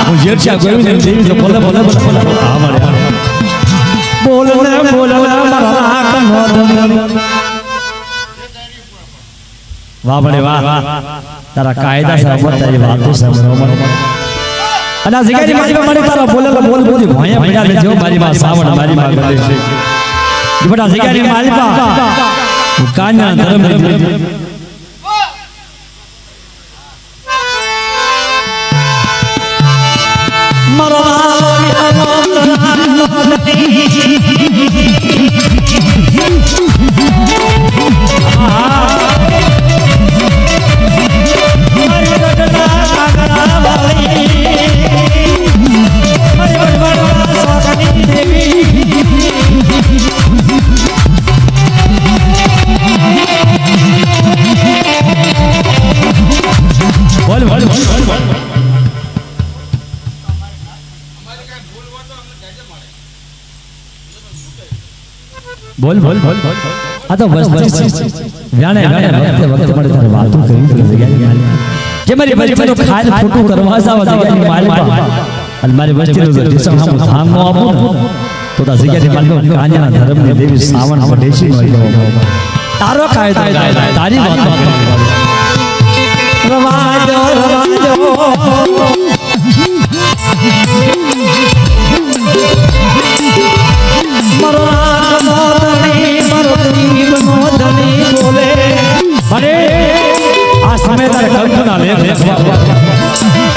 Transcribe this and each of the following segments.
હું જેઠિયા ગોવિંદ દેવી તો બોલે બોલે બોલે હા મારે બોલે બોલે મારા વાહ બડે વાહ તારા કાયદા સાંભળ તારી વાતો સાંભળો મને અને જગ્યાની મારી માં મને તારા બોલે બોલ બોલી ભોયા પડ્યા લેજો મારી માં સાવણ મારી માં ગલે છે એ બડા જગ્યાની મારી માં કાન્યા ધર્મ મારો બોલ બોલ બોલ આ તો બસ બસ વ્યાણે વ્યાણે વખતે મળે તારે વાતો કરી જગ્યાની જે મારી વસ્તીનો ખાલ ફોટો કરવા જાવ જગ્યાની માલિક અને મારી વસ્તીનો દિશા હમ ધામ નો આપો તો તા જગ્યાની માલિક કાન્યા ધર્મની દેવી સાવણ વડેશી નો તારો કાયદો તારી વાતો રવાજો રવાજો આ સમય તારે કંકના લેખ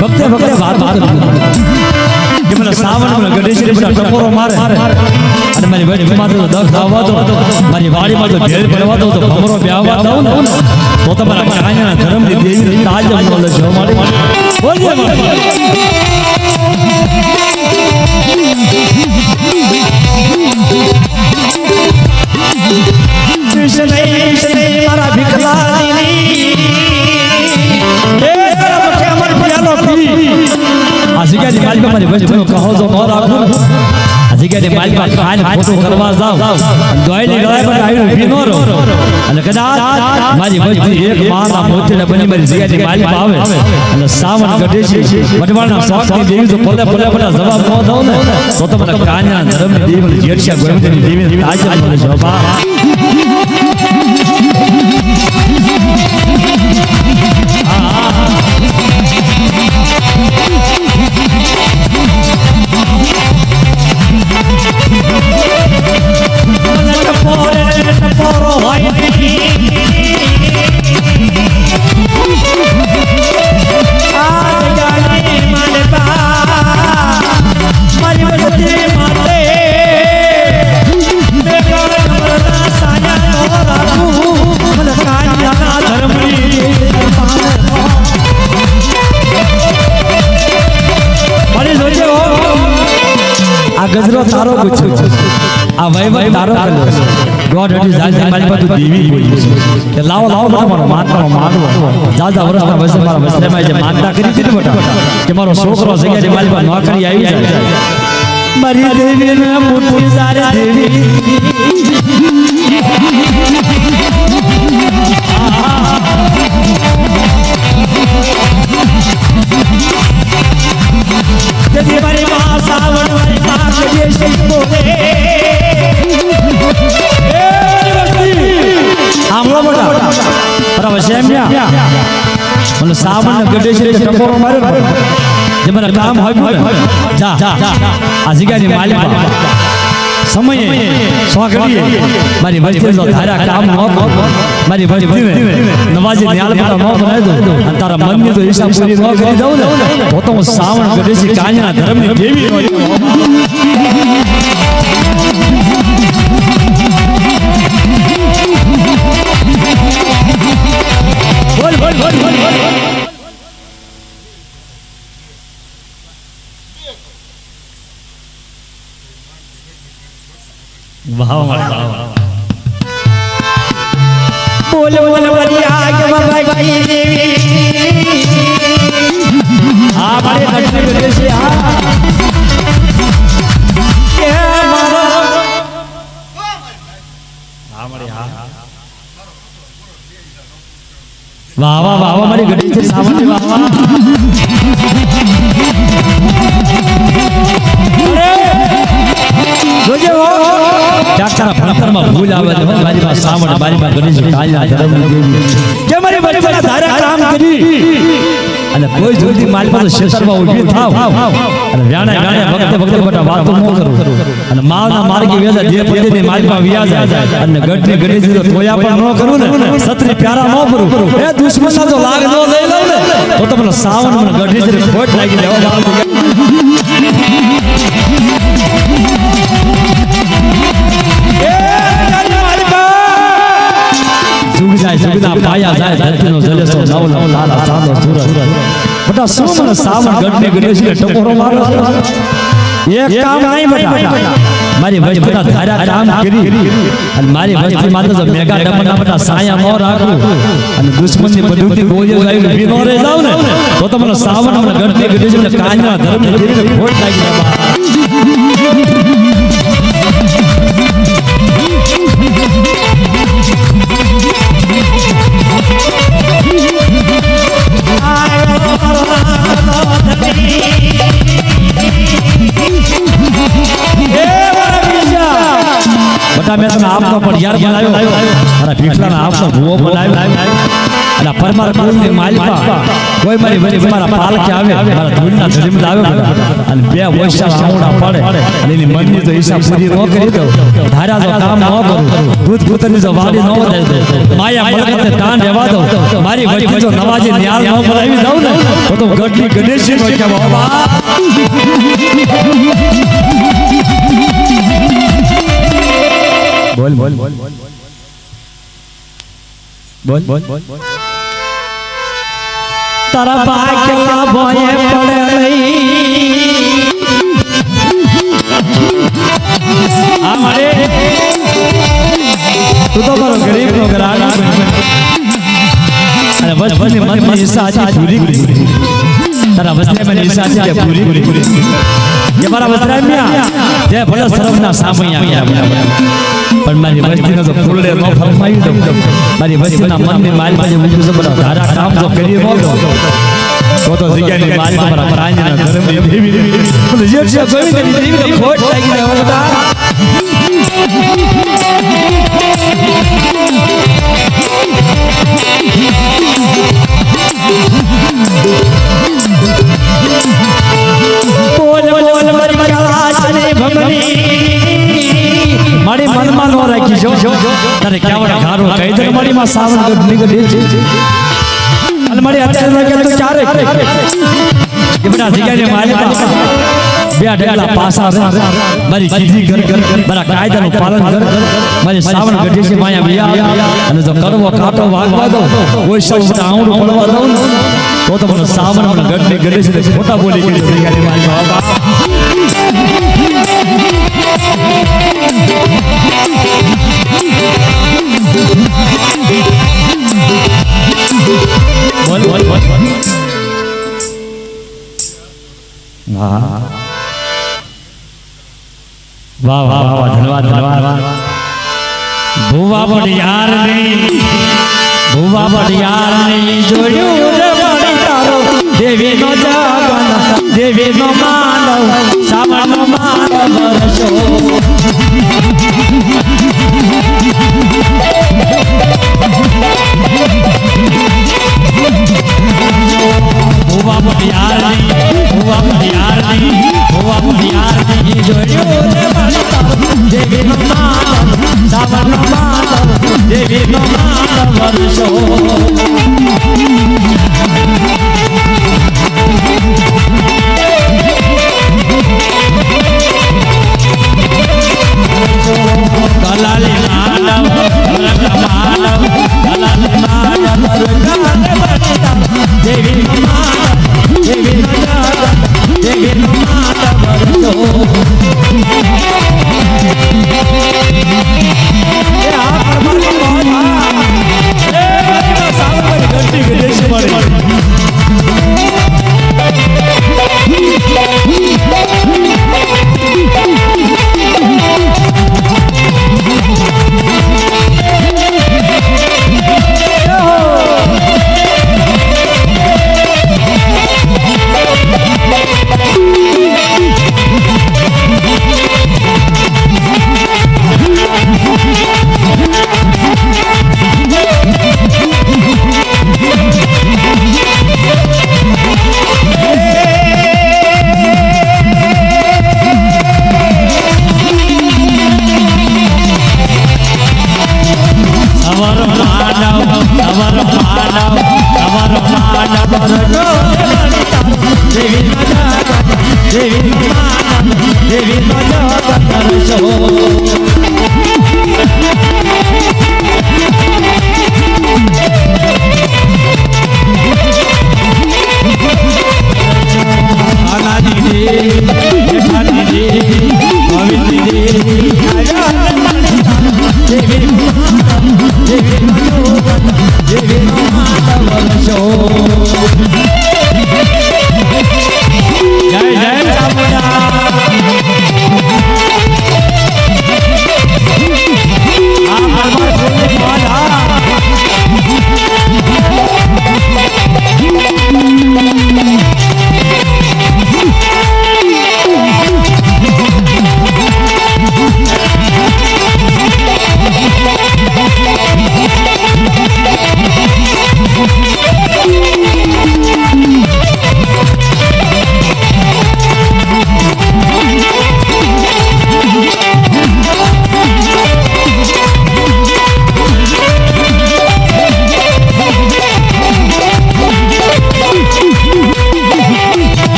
વખતે વખતે વાત કે મને સાવણ મને ગઢેશ્વરી બધા ટકોરો મારે અને મારી વચમાં તો દખ આવવા દો મારી વાડીમાં તો ભેળ પડવા દો તો ભમરો બેહવા દો ને તો તમારા કાન્યાના ધર્મની દેવી તાજ બોલે છે મારી બોલીએ મારા ભીખલાની આ જગ્યાની માલિકા મારી વસ્તુનો કહો તો ન રાખો આ જગ્યાની માલિકા ખાન ફોટો કરવા જાવ દોયલી ગળાય પર આવીને ઊભી ન રહો અને કદાચ મારી વસ્તુ એક માના મોતીને બની મારી જગ્યાની માલિકા આવે અને સાવણ ગઢે છે વડવાળના શોખની દેવી તો ભલે ભલે ભલે જવાબ ન દઉં ને તો તમને કાન્યા ધર્મની દેવી જેઠિયા ગોવિંદની દેવી તાજ બોલે છે બાબા ગજરો તારો ગુચ્છો આ વૈવત તારો કર્યો છે ગોડ હટી જાજી મારી પાસે દેવી બોલી છે કે લાવો લાવો મારો માનવાનો માનવો જાજા વર્ષના વસે મારા વસરેમાં જે માનતા કરી હતી ને બેટા કે મારો છોકરો જગ્યાએ મારી પાસે નોકરી આવી જાય મારી દેવીને મોટી સારી દેવી દેવી મારી માં સાવણ મારી માં કરીએ છે બોલે આમળો મોટા બરાબર છે એમ મને સાવણ ને ગઢે છે ટકોરો માર્યો જે મને કામ હોય જા આ જગ્યાની માલિક સમયે સ્વાગડીએ મારી વસ્તી જો ધારા કામ ન મારી વસ્તીને નવાજી ન્યાલ પતા ન બનાવી દઉં અને તારા મનની તો હિસાબ પૂરી ન કરી દઉં ને તો હું સાવણ ગઢેસી કાન્યાના ધર્મની દેવી બોલ બોલ બોલ બોલ વાહ વાહ બોલ બોલ બરિયા કે બાબા દેવી આ મારી લક્ષ્મી કરે છે આ કે મારો આ મારી આ વાહ વાહ વાહ મારી ગઢી છે સાવણ વાહ વાહ માં ભૂલ આવે તો મારી પાસે સાવણ મારી પાસે ગણેશ કાળિયા ધર્મની દેવી કે મારી વચ્ચેના ધારા કામ કરી અને કોઈ જોતી મારી પાસે ક્ષેત્રમાં ઊભી થાવ અને વ્યાણા વખતે બટા વાતો ન કરો અને માવના માર્ગે વેદા જે પતિની મારી પાસે વ્યાજ અને ગઢની ગણેશ તો તોયા પણ ન કરું ને સત્રી પ્યારા ન કરું એ દુશ્મનના તો લાગ ન લઈ લઉં ને તો તમને સાવણ મને ગઢની ખોટ લાગી દેવા સુગના પાયા જાય ધરતીનો જલેસો નવલો લાલા સાંદો સૂરજ બટા સુમન સાવણ ગઢને ગણેશને ટકોરો મારો એક કામ નહીં બટા મારી વસ્તુના ધારા કામ કરી અને મારી વસ્તુ માત્ર જો મેગા ડબના બટા સાયા ન રાખું અને દુશ્મનની બધુંથી ગોળીઓ આવી ઊભી ન રહી જાવ ને તો તમને સાવણ મને ગઢને ગણેશને કાન્યા ધર્મને દેવીને ખોટ લાગી જાય બટા મેં તને આપનો પણ યાર બનાવ્યો અને ભીખલાના આપનો ભૂવો બનાવ્યો અને પરમાર કુળની માલિકા કોઈ મારી વચ્ચે મારા પાલકે આવે મારા ધૂળના ધરીમાં આવે અને બે વૈશાલ આંગણા પડે અને એની મનની તો ઈચ્છા પૂરી ન કરી દઉં ધારા જો કામ ન કરું દૂધ પુત્રની જો વાડી ન વધારી દઉં માયા મલકતે કાન રહેવા દઉં મારી વચ્ચે જો નવાજી ન્યાલ ન બનાવી દઉં ને તો ગઢની ગણેશજી નો કે બાબા બોલ બોલ બોલ બોલ બોલ બોલ તારા બાકલા ભોએ પડે નહીં અમારે તું તો મારો ગરીબ નો ગ્રાહક અને વસ્તુની મનની ઈચ્છા હતી પૂરી કરી તારા વસ્તુની ઈચ્છા હતી પૂરી કરી કે મારા વસ્ત્રામ્યા જે ભલે શરમના સામઈ આવ્યા પણ મારી વસ્તીનો તો ફૂલડે ન ફરમાવી દઉં મારી વસ્તીના મનની મારી પાસે ઊભું છે બધા ધારા કામ તો કરી ન દઉં તો જગ્યાની મારી તમારા પ્રાણના ધર્મની દેવી જે છે કોઈ દેવીને ખોટ લાગી જાય બધા બોલ બોલ મારી કલાશની ભમરી મારી મનમાં નો રાખી જો તને કેવડા ઘારો કહી દે મારી માં સાવણ ગઢની ગઢી છે અને મારી અત્યારે કે તું ચારે કે બડા જગ્યાએ માલિકા બે ઢગલા પાસા મારી કીધી કર મારા કાયદાનું પાલન કર મારી સાવણ ગઢી છે માયા બિયા અને જો કરવો કાટો વાગવા દો કોઈ શબ્દ આંગળું પડવા દઉં તો તો મને સાવણ મને ગઢની ગઢી છે ખોટા બોલી કરી જગ્યાએ માલિકા બોલ બોલ બોલ વાહ વાહ વાહ ધન્યવાદ ધન્યવાદ ભૂવા બડિયાર નહીં જોડ્યું રે બડી તારો દેવીનો જાગન દેવીનો માનવ સાવણનો માનવ વર્ષો ભૂવા બડિયાર નહીં જોડ્યું રે બડી તારો દેવીનો માનવ સાવણનો માનવ દેવીનો માનવ વર્ષો કલાલી માનવ માનવ કલાલી માનવ દેવીનો માનવ દેવીનો માનવ વર્ષો સાવણ ગઢી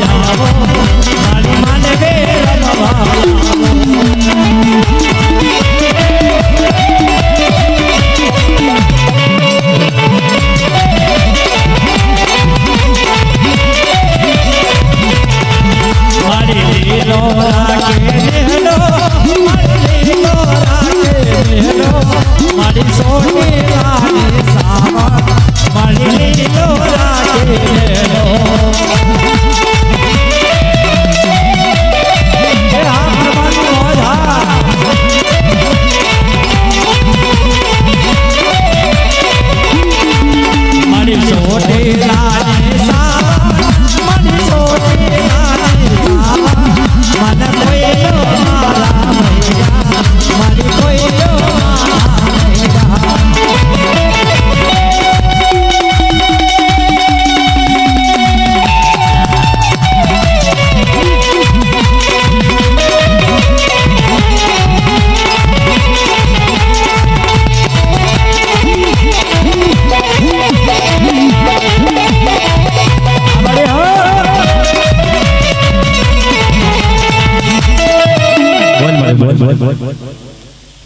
આવો મારી માનવે રમવા મારી લીલો રાખે નેહલો મારી લીલો રાખે નેહલો મારી સોની રાની સાવા મારી લીલો રાખે નેહલો એ હાથ માનો જા મારી સોની રાની સાવા મારી સોની રાની સાવા મને કોઈ નો મારા મૈયા મારી કોઈ નો મારા મૈયા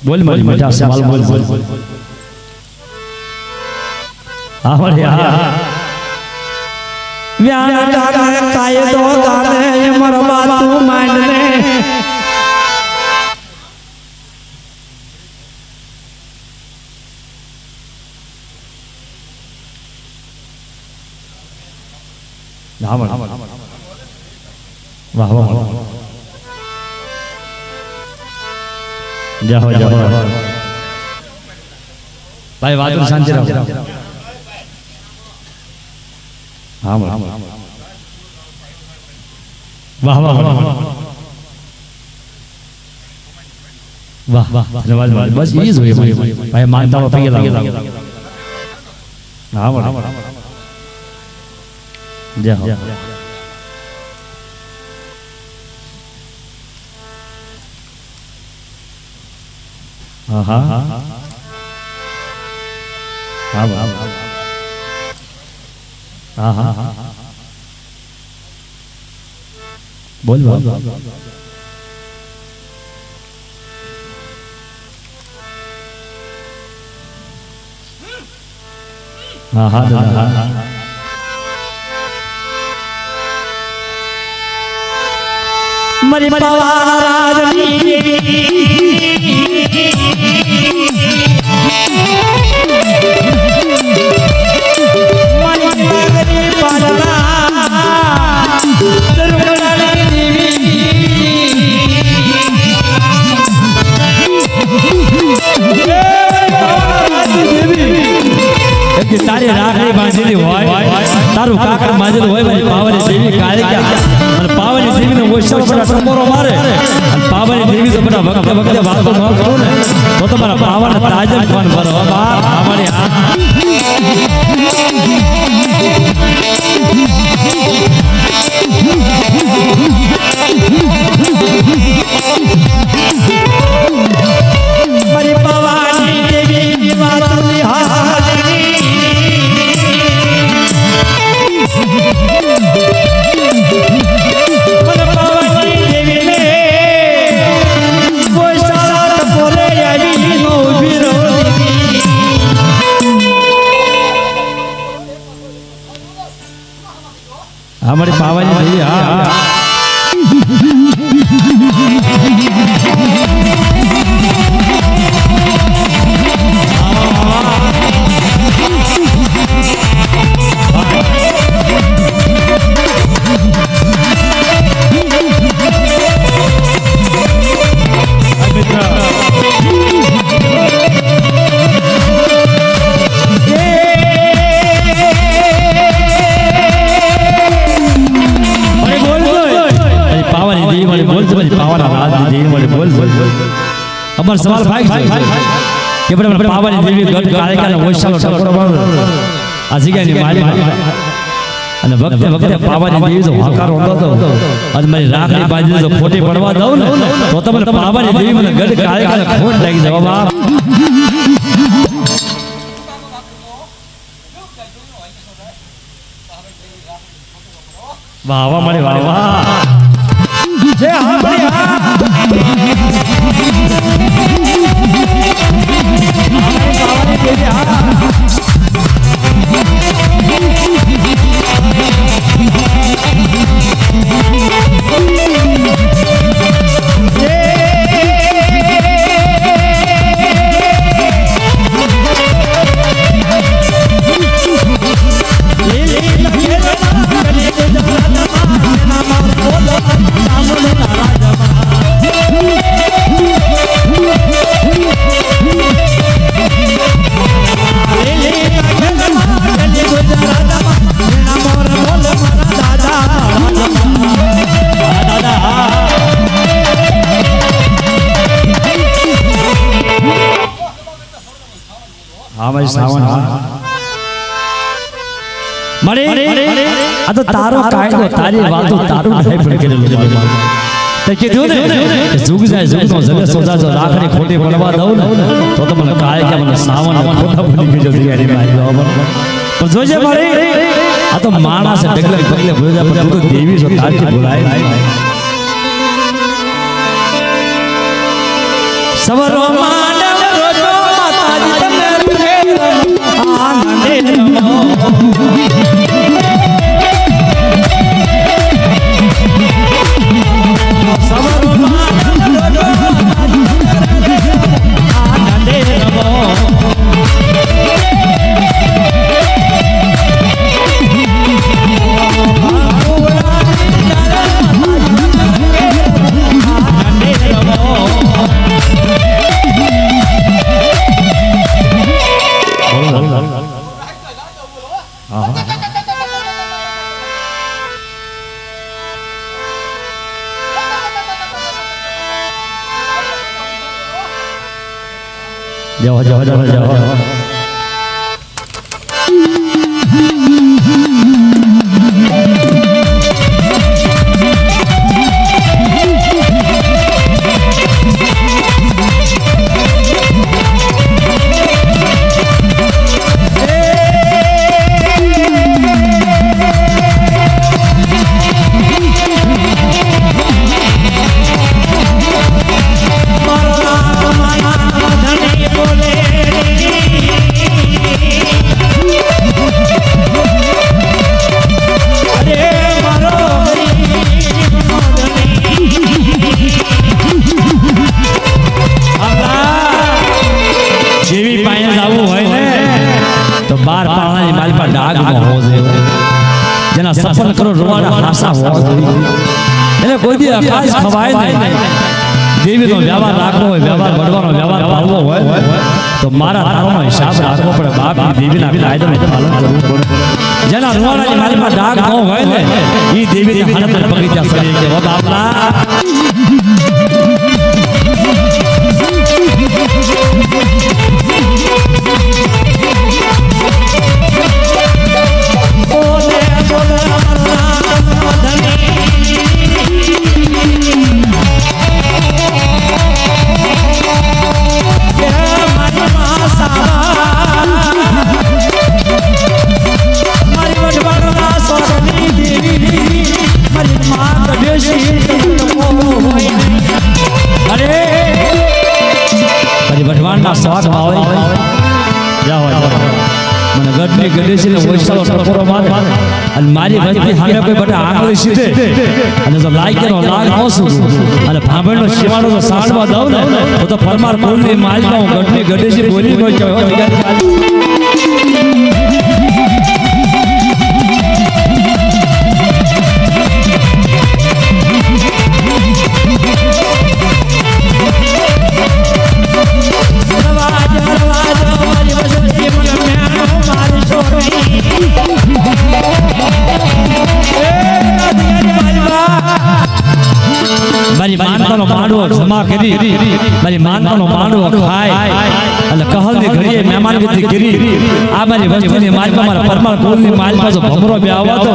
बोल मारी मजा से माल बोल आवड़े आ व्यान गाने कायदो गाने मरवा तू मान ले वाह वाह जाओ जाओ भाई वादुर शांति रहो हाँ वाह वाह वाह वाह वाह धन्यवाद बस ये जो भाई मानता हूँ पहले लगा हाँ वाह जाओ हाँ हाँ हाँ हाँ हाँ हाँ बोल बोल हाँ हाँ हाँ मरी पवाराजनी तारी राखड़ी बांधेली होय तारू काकर बांधेलो होय भाई पावनी देवी कालिका અને પાવની દેવીને ઓછો બડા ટમોરો મારે અને પાવની દેવી તો બડા વખતે વખતે વાતો ન કરો ને તો તમારા પાવને તાજલ કોણ ભરો બાપ અમારી મારી પાવાની દેવી વાતની હાજરી हमारे पावन जी हाँ अमर सवाल भाई के बड़े पावन देवी गढ़ कालिका ने वैशालो टकोरो मारो आजिगानी माली અને વખતે વખતે પાવાની દેવી જો હાકાર હોતો તો અને મારી રાખડી બાજી જો ખોટી પડવા દઉં ને તો તમને પાવાની દેવી મને ગઢ કાલિકા ખોટ લાગી જવા બાપ વાહ વાહ મારી વાહ વાહ જે હા મારી હા બાવાની દેવી હા ભાઈ સાવન મરે આ તો તારો કાયદો તારી વાતો તારું નહીં પણ કરેલું તે કીધું ને કે જુગ જાય જુગનો જલે સોજા જો રાખડી ખોટી પડવા દઉં ને તો મને કાય કે મને સાવન ખોટા બની ગયો દિયારી મારી પણ જોજે મારી આ તો માણસ છે ડગલે પગલે ભૂલા પર તું તો દેવી છો તારી ભૂલાય સવરો માનવ રોજો માતાજી તમે આનંદે રમો સવરો માનવ રોજો આનંદે રમો जाओ जाओ जाओ जाओ सफल करो रोवाड़ा हासा हो એટલે કોઈ દી આકાશ ખવાય નહીં દેવી નો વ્યવહાર રાખવો હોય વ્યવહાર વડવાનો વ્યવહાર પાળવો હોય તો મારા તારોનો હિસાબ રાખવો પડે બાપ દેવીના કાયદાનું પાલન કરવું પડે જેના રોવાડાની મારીમાં ડાઘ ન હોય ને ઈ દેવીની હાલત બગીચા સરી કે ઓ બાપલા स्वाद भावे जाओ મને ગઢની ગઢેસી ને વૈશાલો ટકોરો મારે અને મારી વસ્તી સામે કોઈ બટા આંગળી સીધે અને જો લાયકેનો લાગ ન સુધું અને ભાંભણનો શિવાળો જો સાડવા દઉં ને તો પરમાર કોલની માલમાં હું ગઢની ગઢેસી બોલી ન કહેવાય મારી માનતાનો માંડવો જમા કરી મારી માનતાનો માંડવો ખાય અને કહલની ઘડીએ મહેમાનગતિ કરી આ મારી વસ્તુની માલમાં મારા પરમાર કુળની માલમાં જો ભમરો બે આવવા દો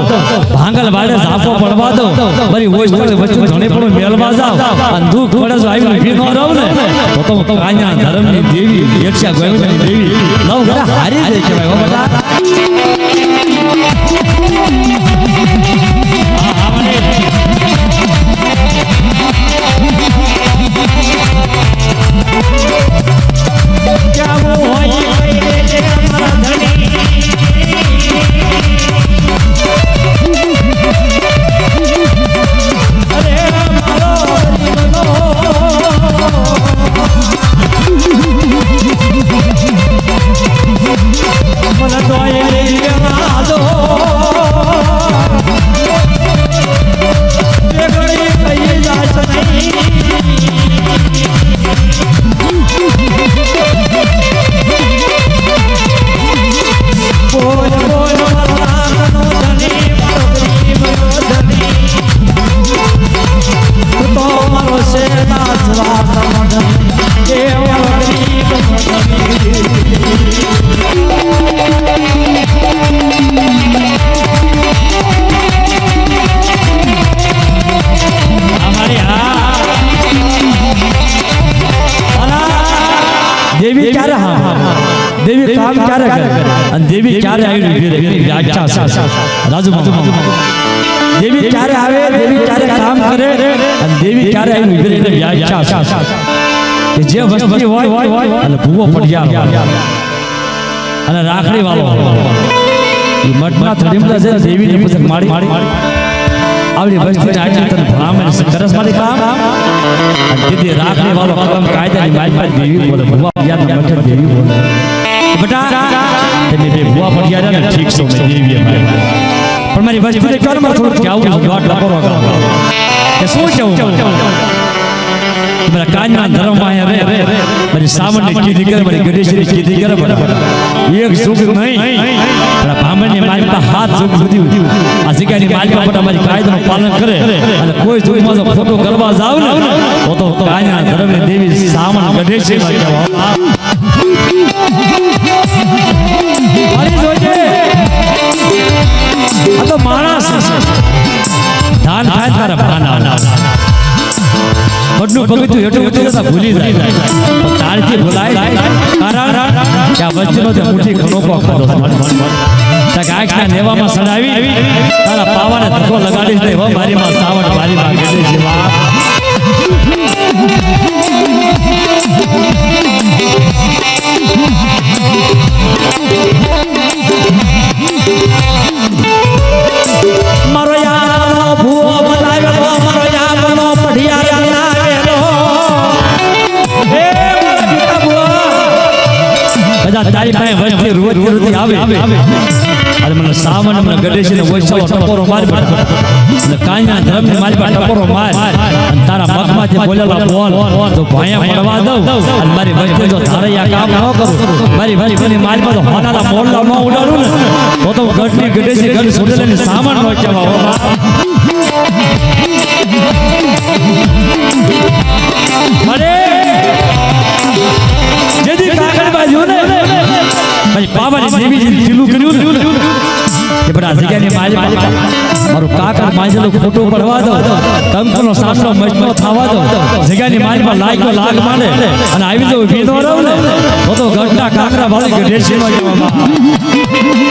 ભાંગલ વાડે ઝાપો પડવા દો મારી વસ્તુની વસ્તુ ઘણી પણ મેળવા જાવ અને દુઃખ પડે જો આવી ભી ન રહું ને તો કાન્યા ધર્મની દેવી યક્ષા ગોવિંદની દેવી નવ ઘડા હારી જાય કહેવાય હો બેટા દેવી ક્યારે હા દેવી કામ ક્યારે કરે અને દેવી ક્યારે આવી ઉભી રહે એની વ્યાખ્યા છે રાજુ દેવી ક્યારે આવે દેવી ક્યારે કામ કરે અને દેવી ક્યારે આવી ઉભી રહે એની વ્યાખ્યા છે કે જે વસ્તી હોય અને ભૂવો પડ્યા અને રાખડી વાળો એ મઠના થડીમાં છે દેવીને પછી માડી આવડી વસ્તી આટલી તને ભણામણ સરસ મારી કામ અને દીદી રાખડી વાળો કામ કાયદાની માલપા દેવી બોલે ભૂવા પડ્યા મઠ દેવી બોલે બેટા તમે બે ભૂવા પડ્યા ને ઠીક છો મે દેવીએ મારી પણ મારી વસ્તી કર માં થોડું જાવું ગાટ લપરો કે શું જાવું मेरा कान्या धर्म आया रे मेरी सावन ने की दिकर मेरी गणेशरी की दिकर एक सुख नहीं मेरा ब्राह्मण ने मारी का हाथ सुख सुधी आसिका ने मारी का हमारी कायदा નું પાલન કરે અને કોઈ સુખમાં જો ફોટો કરવા જાવ ને તો કાન્યા ધર્મ ની દેવી સાવન ગણેશરી માં કહેવા મારી જોજે આ તો માણસ દાન થાય તારા ભાના બધું પગથું હેઠું ઉતરતા ભૂલી જાય તારથી ભૂલાય કારણ કે આ વચ્ચેનો જે મુઠ્ઠી ખનોકો ખાધો છે ગાયકના નેવામાં સડાવી તારા પાવાને ધક્કો લગાડી દે હો મારી માં સાવણ મારી માં ગેલી જેવા મારો યાર ભૂવો બનાવ્યો મારો યાર પઢિયા તારી પાસે વસ્તી રોજ આવે અને મને સાવન મને ગણેશજી ને વૈસવ ટપોરો માર અને કાન્યા ધર્મ ને મારી પાસે ટપોરો માર અને તારા મગમાંથી બોલેલા બોલ તો ભાયા પડવા દઉં અને મારી વસ્તી જો ધારૈયા કામ ન કરું મારી વસ્તીની મારી પાસે હોનારા મોરલા ન ઉડાડું ને તો ગઢની ગણેશજી ગઢ સુડેલાની સાવન નો કહેવા હો અરે જેદી કાગળ બાજુ ને ભાઈ બાબાની દેવીજી જીલું કર્યું ને કે બડા જગ્યાની મારી મારું કાકર માજેલો ફોટો પડવા દો કંકનો સાસનો મજનો થાવા દો જગ્યાની મારીમાં લાગો લાગ માંડે અને આવી જો ભીનો રહું ને તો ગઢના કાકરા વાળી ગઢેશીમાં કહેવામાં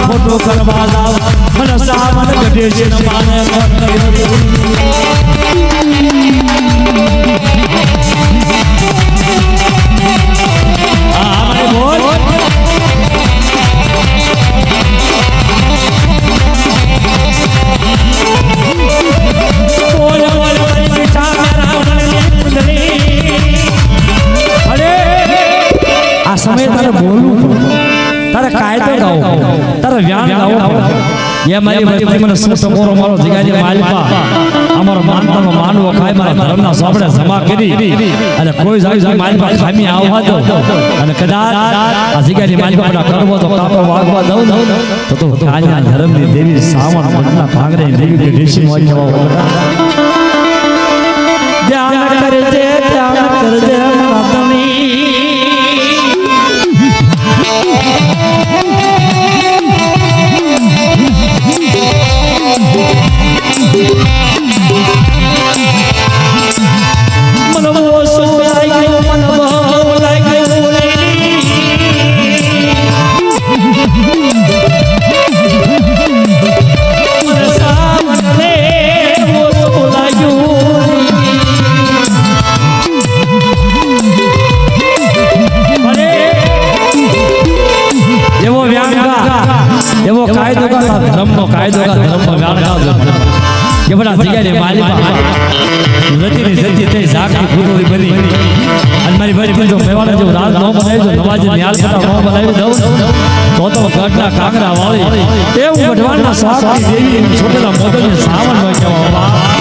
ફોટો કરવા જાવ મને સાવન ગઢેશી ન માને આ સમય તારે બોલવું તારે કાયદો ગાવો તારે વ્યાન ગાવો એ મારી વસ્તી મને શું ટકોરો મારો જગ્યાની માલિકા અમારો માનતાનો માનવો ખાય મારા ધર્મના સાંભળે જમા કરી અને કોઈ જાય માલિકા ખામી આવવા દો અને કદાચ આ જગ્યાની માલિકા બધા કરવો તો કાપો વાગવા દઉં તો કાન્યા ધર્મની દેવી સાવણ મઠના ભાંગરે દેવી ગઢેશી મોજ કહેવા ધ્યાન કરજે રાતની એવો કાયદો કા ધર્મનો કાયદો કા ધર્મનો વ્યાણ કા કે બડા જગ્યાએ માલિકા રતીની જતી તે ઝાકની ફૂટોડી બની અને મારી બધી જો મેવાડા જો રાજ નો બનાવી જો નવાજી ન્યાલ સટા નો બનાવી દઉં તો ગઢના કાંગરા વાળી એવું વઢવાણના સાકની દેવી છોટેલા મોગલને સાવન નો કહેવા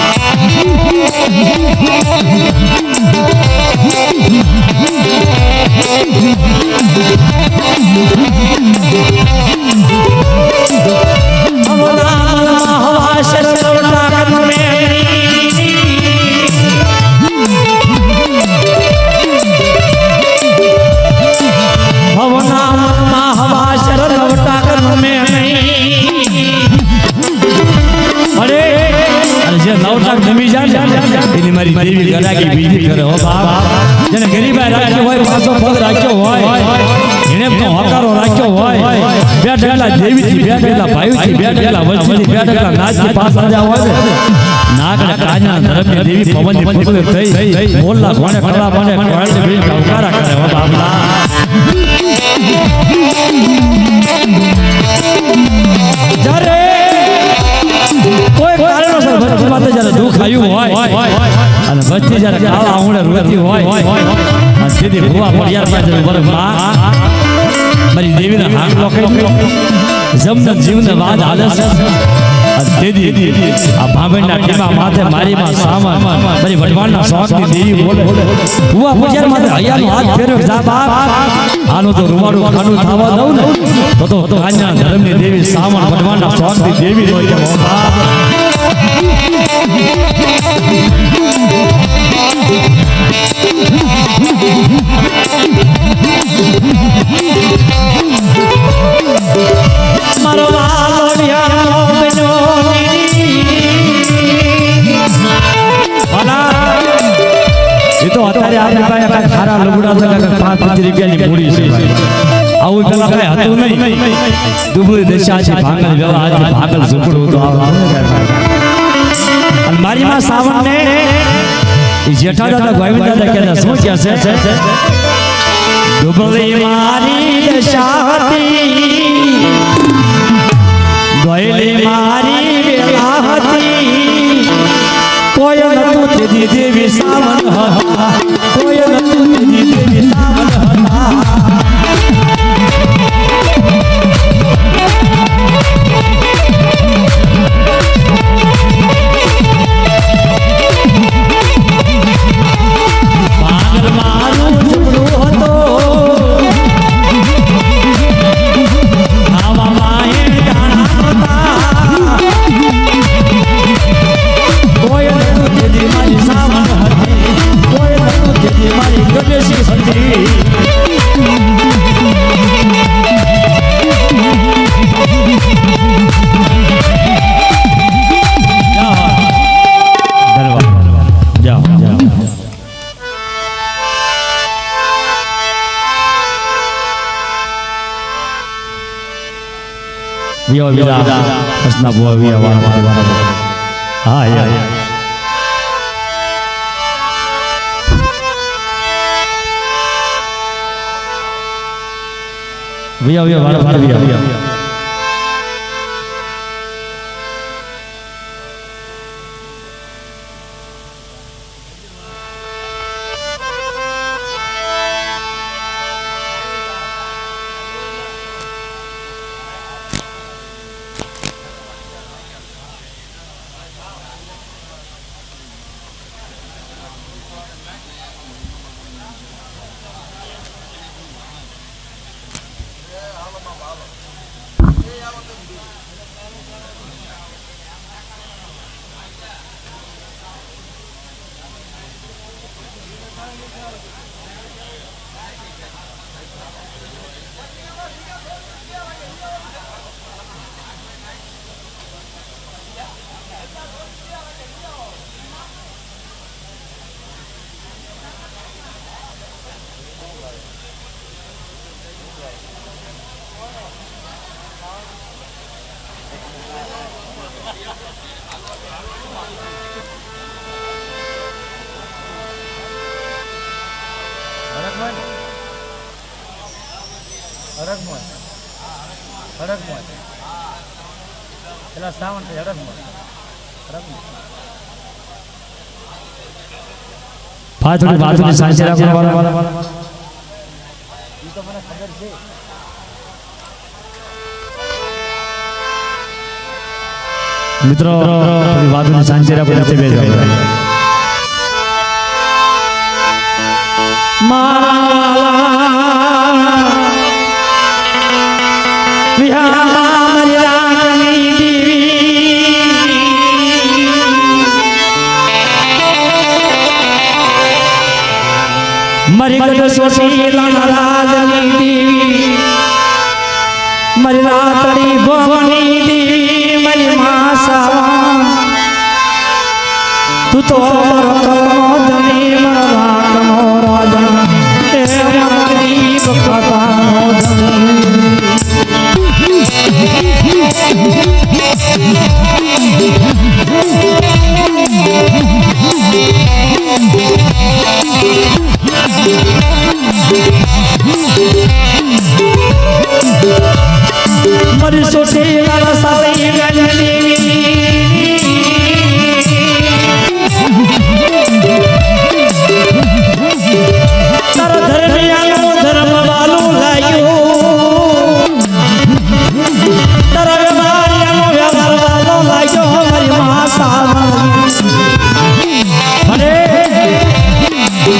દેવી ગરાગી બીજી કરે હો બાપ જેને ગરીબાઈ રાખ્યો હોય પાછો પગ રાખ્યો હોય એને તો હકારો રાખ્યો હોય બે ઢગલા દેવીથી બે ઢગલા ભાઈથી બે ઢગલા વંશથી બે ઢગલા નાચથી પાસ રાજા હોય નાગના કાજના ધર્મની દેવી પવનની ફૂટે થઈ મોલ્લા ઘોણે કળા બને કોળને બી કવકારા કરે હો બાપલા જરે કોઈ કારણોસર ભક્તિ માટે જ્યારે દુઃખ આવ્યું હોય અને ભક્તિ જ્યારે કાળા આંગણે રોતી હોય અને સીધી ભૂવા પડિયાર પાસે ઉપર માં મારી દેવીના હાથ લોખી જમન જીવને વાત હાલે છે દીદી આ ભાંભેના ટીમા માથે મારી માં સામાન મારી વઢવાણના શોખની દેવી બોલે ભૂવા પડિયાર માથે હૈયાનો હાથ ફેરવ્યો જા બાપ આનો તો રૂવાડું ખાનું થવા દઉં ને તો કાન્યા ધર્મની દેવી સામાન વઢવાણના શોખની દેવી હોય કે બાપ મારો વાલો યારો બનો એ તો અત્યારે આપણી પાસે કાંઈ ખારા લુગડા છે કે 5 રૂપિયાની મૂડી છે આવું પેલા કઈ હતું નહીં દુબળી દશા છે ભાંગલ વ્યવહાર છે ભાંગલ ઝૂંપડું તો અને મારી માં સાવણ ને જેઠા દાદા ગોવિંદ દાદા કહેતા શું કહે છે દુબળી મારી દશા હતી ગોયલી મારી વેલા હતી કોઈ નતું તેદી દેવી સાવન હતા કોઈ નતું તેદી દેવી સાવન હતા પાગલ મારું ઝૂંપડું હતો આવા માએ જાણા હતા કોઈ નતું તેદી મારી સાવન હતી કોઈ નતું તેદી મારી ગણેશી હતી વિયો વિરા હસના બુઆ વિયા વાળા હા યા વિયા વાળા વિયા હરકમાં પેલા શ્રાવણ છે હરકમાં થોડી વાતોની સાચી રાખો મિત્રો થોડી વાતોની સાચી રાખો નીચે બેસો मरी गड सोशी राजनी देवी मरी रातड़ी भवनी देवी मरी मासा तू तो धनी मनो राजन गरीब मरी सोची लाला साली गजनी तारा धर्मियानो धर्म वालो लायो तारा व्यवहारियानो व्यवहार वालो लायो मरी मासा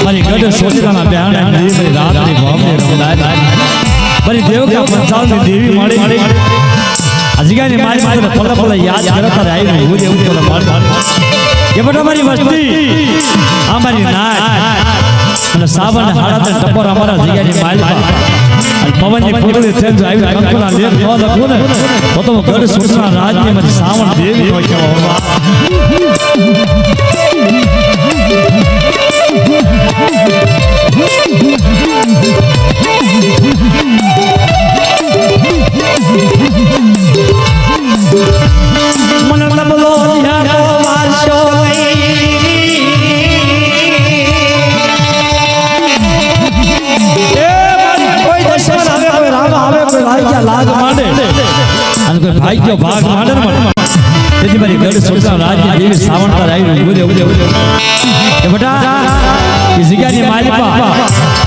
मरी गड सोचराना ब्याहना मरी रात नी भावने रमदाय मरी देव का पंचाल में देवी माड़ी अजिगा ने मारी मारी पल पल याद करता रही वो देव के मारी ये बड़ा हमारी मस्ती हमारी नाच અને સાવન હાડા ટપોર અમારા અજીગા ની મારી અને પવન ની ફૂટડી થેન આવી કંકુના લેર ન લખો ને તો ગઢ સુરના રાજ ની મારી સાવન દેવી હોય કેવા मन नबलो ध्यानो वारशो कोई दशमन आवे कोई राम आवे कोई भाग्य लाग मांडे અને કોઈ ભાગ્ય ભાગ માંડે ને તેથી મારી ગઢ સુરતા રાજ્ય દેવી સાવણતા આવી ઉદે ઉદે એ બેટા એ જગ્યાની માલિકા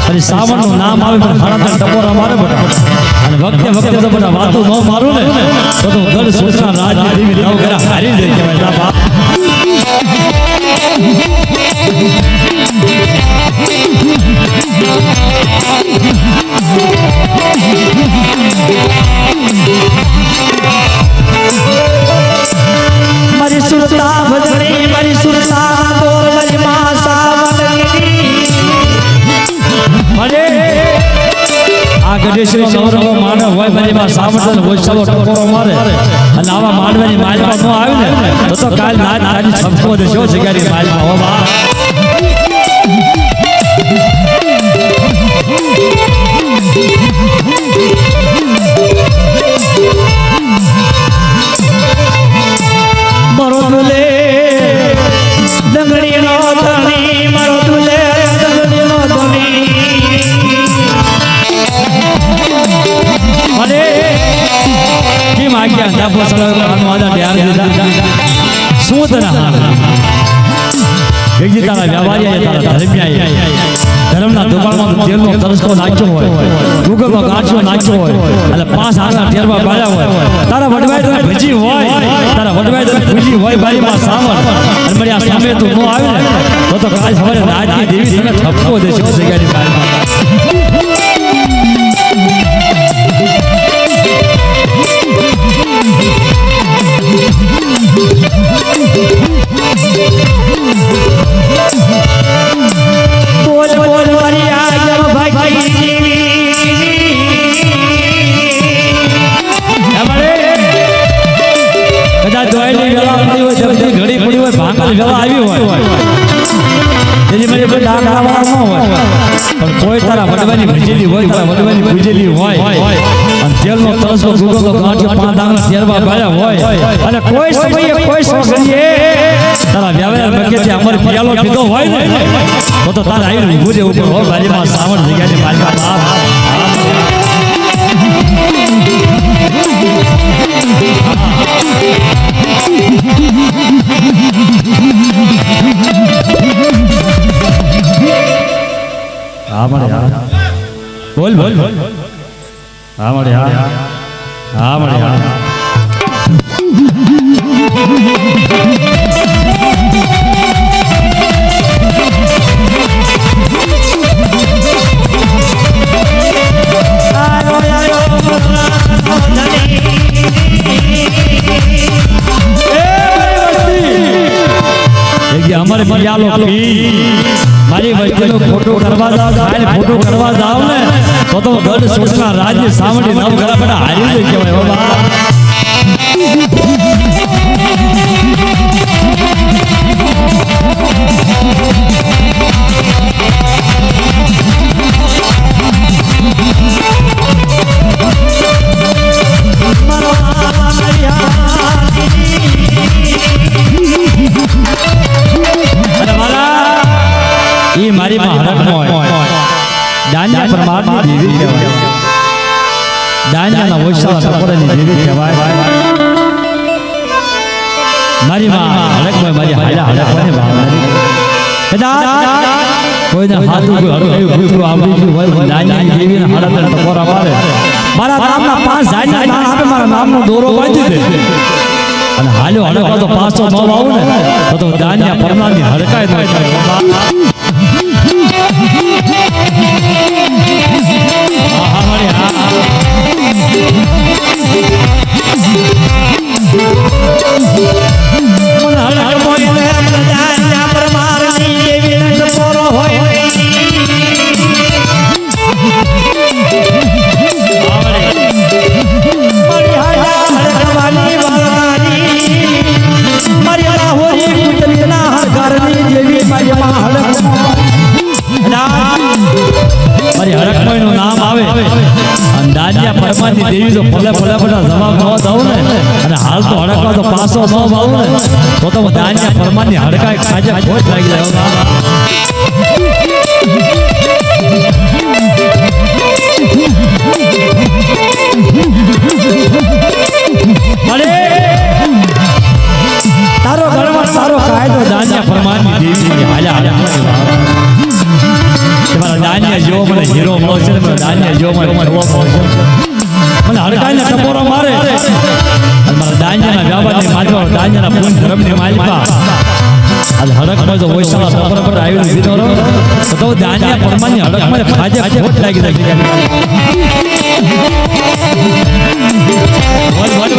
અને સાવણનું નામ આવે પણ હાડા ટપોરા મારે બેટા અને વખતે વખતે તો બેટા વાતો ન મારું ને તો ગઢ સુરતા રાજ્ય દેવી નવ ઘરા હારી જાય કે બેટા બાપ मरी सुरता भजनी मरी सुरता दौर मरी मासा मरे आ गणेशનો નવરંગો માનવ હોય મરી માં સામર્થન હોય સવો ટકોરો મારે અને આવા માનવાની માલમાં ન આવે ને તો કાલ નાચ તારી છપકો દેશો જગ્યાની માલમાં હો બા मरो तुले दंगड़ी नो धनी मरो तुले दंगड़ी नो धनी अरे की माग्या ना पोसलो अनुवादा ध्यान દીધા શું તના એક તારા વ્યવહારિયા તારા ધર્મિયા ધર્મના દુકાળમાં તેલનો તરસકો નાખ્યો હોય ગૂગલમાં ગાંઠિયો નાખ્યો હોય એટલે 5 આના તેલમાં બાળ્યા હોય તારા વડવાઈ તો ભજી હોય તારા વડવાઈ તો ભજી હોય બારીમાં સાવર અને મળી આ સામે તું નો આવે ને તો કાલ સવારે નાચની દેવી તમે ઠપકો દેશો જગ્યાની બારીમાં बोल बोल मरिया जब भाई हमारे कदा दोयली वेला पड़ी हो जब घड़ी पड़ी हो भांगल वेला આવી હોય જેની મને કોઈ ડાક લાવવાનો ન હોય પણ કોઈ તારા વડવાની ભજેલી હોય તારા વડવાની ભજેલી હોય અને તેલનો તરસો ગુગો ગાંઠિયો 5 દાણા તેલમાં બાળ્યા હોય અને કોઈ સમયે કોઈ સોગરીએ તારા વ્યવહાર મગજથી અમર પિયાલો પીધો હોય ને તો તારા આઈ ઊભું દે ઉપર હો બારીમાં સાવણ જગ્યાની માલિકા બાપ બોલ બોલ હા મળે હા મળે અમારે પિયાલો મારી વસ્તીનો ફોટો કરવા જાવ ફોટો કરવા જાવ ને તો ગઢ સોચના રાજ્ય સાવડી નવ ઘરા બેટા હારી જ કહેવાય બાબા મારી દાન્યા પરમારની દેવી કહેવાય દાન્યાના વૈશાળ ટકોરાની દેવી કહેવાય મારી માં હડકમાં મારી હાડા હડકવાની ભાવનારી કદાચ કોઈના હાથું કોઈ હડક ભૂતરું આવડી ગયું હોય દાન્યાની દેવીના હાડા ટકોરા મારે મારા નામના 5 જાયના નામ આપે મારા નામનો દોરો બાંધી દે અને હાલ્યો હડકવા તો 509 આવું ને તો દાન્યા પરમારની હડકાય ન દેવી તો ભલે ભલે બધા જવાબ ન દઉં ને અને હાલ તો હડકવા તો પાસો ન ભાવું ને તો દાન્યા પરમાની હડકાય ખાજે ખોટ લાગી જાય તારો ગણવા તારો કાયદો દાન્યા પરમાની દેવી હાલ્યા તમારા દાન્યા જેવો મને હીરો મળો છે ને દાન્યા જેવો મને મળવો મળશે મને હડકાઈને ટકોરો મારે અને મારા દાન્યાના વ્યાપારની માલવા દાન્યાના પૂન ધર્મની માલવા આજ હડકમાં જો વૈશાળ ટકોરો પર આવીને દીધો તો દાન્યા પરમાની હડકમાં ખાજે ખોટ લાગી જાય બોલ બોલ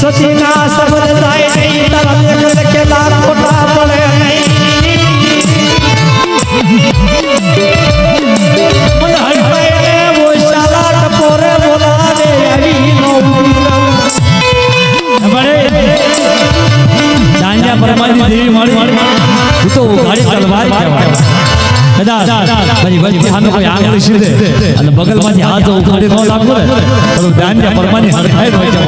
સતીના શબ્દ જાય નહીં તારા દેખ કે લાખ ખોટા પડે નહીં પરમાની દેવી મળી તો ગાડી તલવાર કહેવાય કદાચ મારી વચ્ચે સામે કોઈ આંગળી સીધે અને બગલમાંથી હાથ ઉખાડી ન લાગતો ને તો દાન્યા પરમાની હડકાઈ હોય છે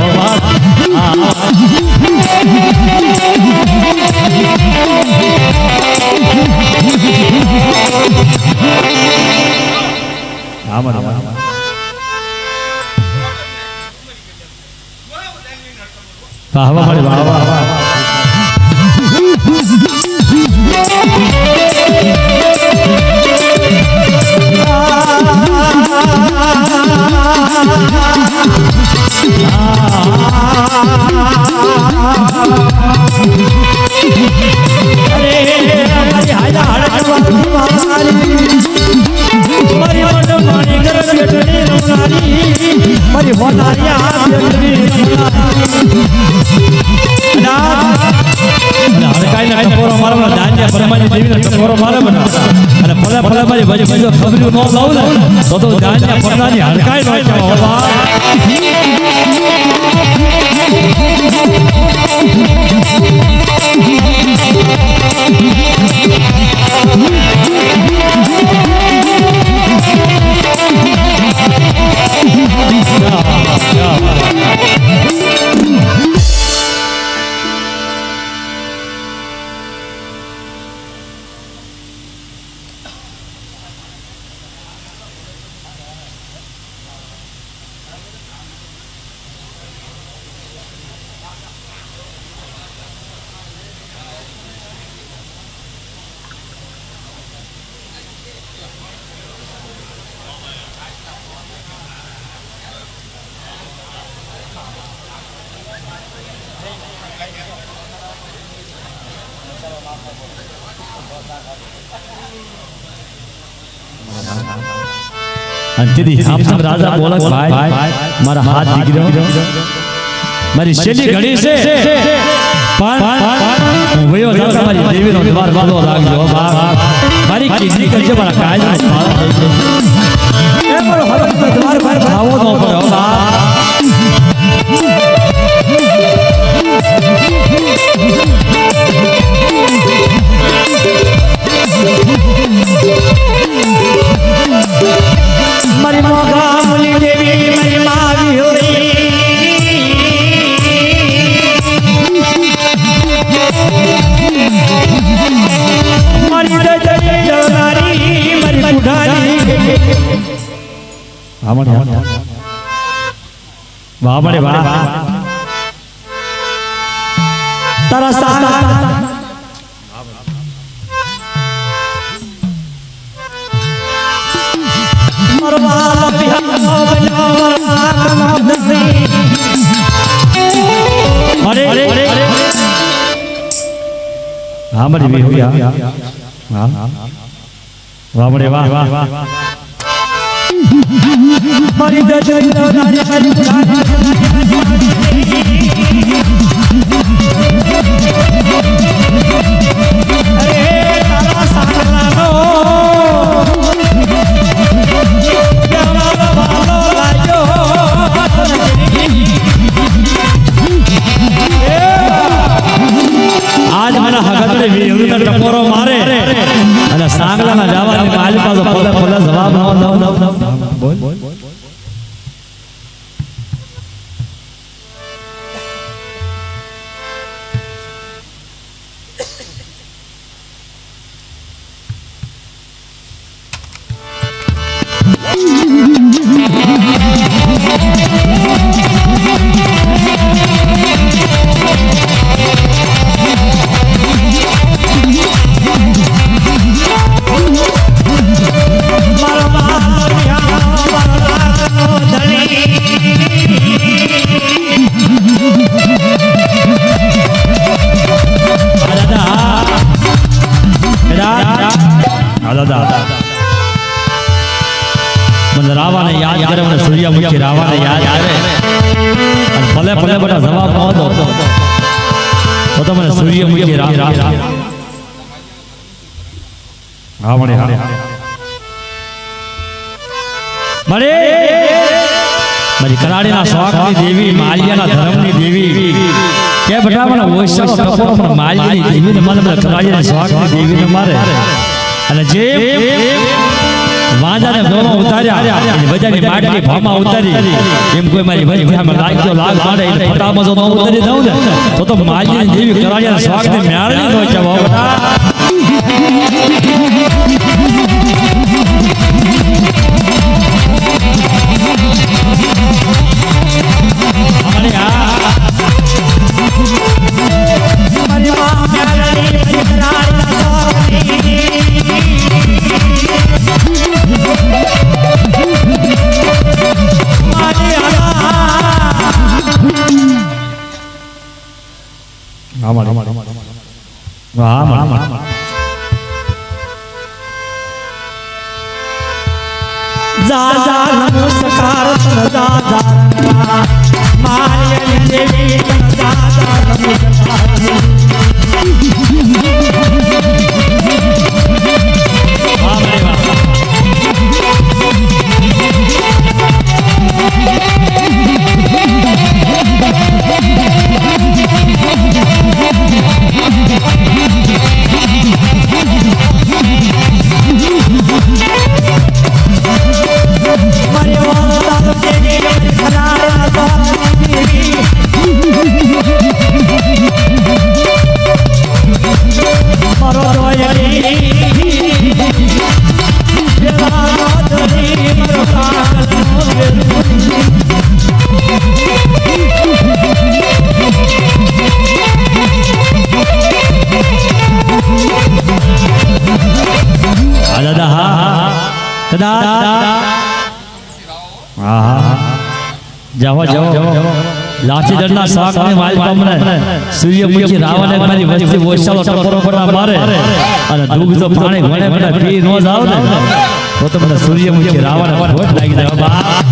ટકોરો મારે બના અને ભલે ભલે મારી બીજો ખબરી ન લાવું ને તો દાન્યા પરમાની હડકાઈ ન અંતિદી આપસમ રાજા બોલક ભાઈ મારા હાથ દીકરો મારી શેલી ઘડી છે પણ વયો જાતા મારી દેવીનો દ્વાર વાળો રાખજો મારી કીધી કરજે મારા કાયદાનો પાળો થઈ છે એ મારો હરખ દ્વાર પર ભાવો ન પડ્યો મારી મોગા મુલી દેવી મારી માવી હોરી મારી દજરી જવનારી મારી બુઢારી આમણે વાહ બડે વાહ તારા સારા हाँ बड़ी भी हुई हाँ वाह बड़े वाह हरी आज મને હગતને વીરુના ટપોરો મારે અને સાંગલાના જવાની માલી પાછો ફલે ફલે જવાબ બોલ મને રાવાને યાદ કરે મને સૂર્યમુખી રાવાને યાદ કરે અને ભલે ભલે બધા જવાબ ન દો તો મને સૂર્યમુખી હા મળે હા મળે મારી કરાડીના સ્વાગની દેવી માલિયાના ધર્મની દેવી કે બેટા મને ઓશનો ટપોરો મને માલિયાની દેવીને મને કરાડીના સ્વાગની દેવીને મારે અને જે વાંજાને ભોમાં ઉતાર્યા અને બજાની માટીની ભામાં ઉતારી એમ કોઈ મારી ભજીયામાં લાગ્યો લાગ પાડે એટલે ફટામાં જો ન ઉતારી દઉં ને તો માજીની દેવી કરાડિયાના સ્વાગને મેળવી ન જવા બેટા અમારી મારી માં મેળવી કરાડિયાના નમસ્કાર મારી દેવી જાઓ જાઓ લાઠીદંડના શાકની માલિકા મને સૂર્યમુખી રાવણે મારી વસ્તી ઓછાળો ટકોરો પડા મારે અને દૂધ તો પાણી ઘણે ઘણે પી નો જાવ ને તો તમને સૂર્યમુખી રાવણે ખોટ લાગી જાય બા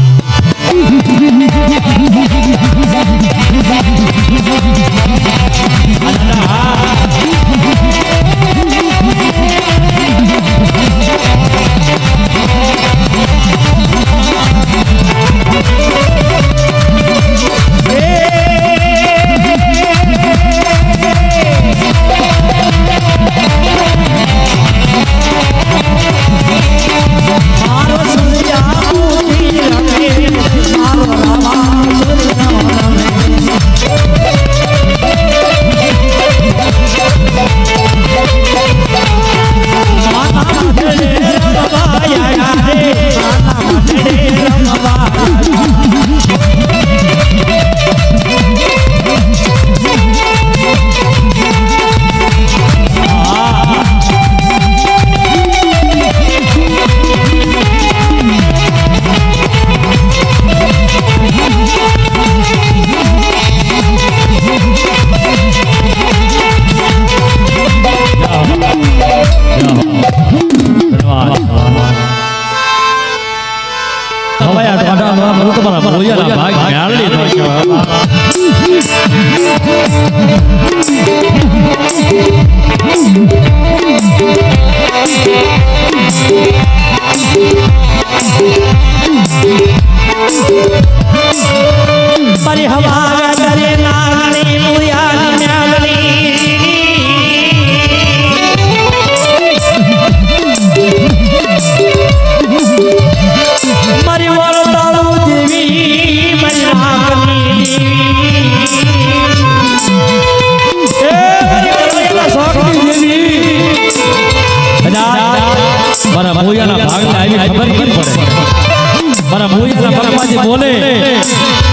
બોલે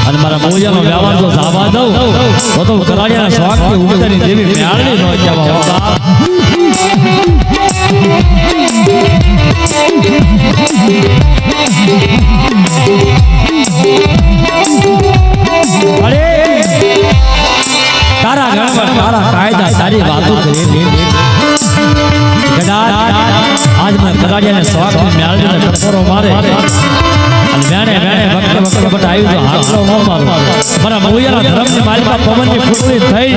અને મારા મોજાનો વ્યવહાર જો સાવા દઉં તો કરાડિયાના સ્વાગ કે ઉગતાની દેવી મેળવી નો જવા અરે તારા ગણવટ તારા કાયદા તારી વાતો કરે ગડા આજ મને કરાડિયાને સ્વાગ મેળવીને ટકોરો મારે વેણે વેણે વખતે વખતે બટ આવ્યું તો હાથરો ન મારો મારા મોયાના ધર્મની માલિકા પવનની ફૂટડી થઈ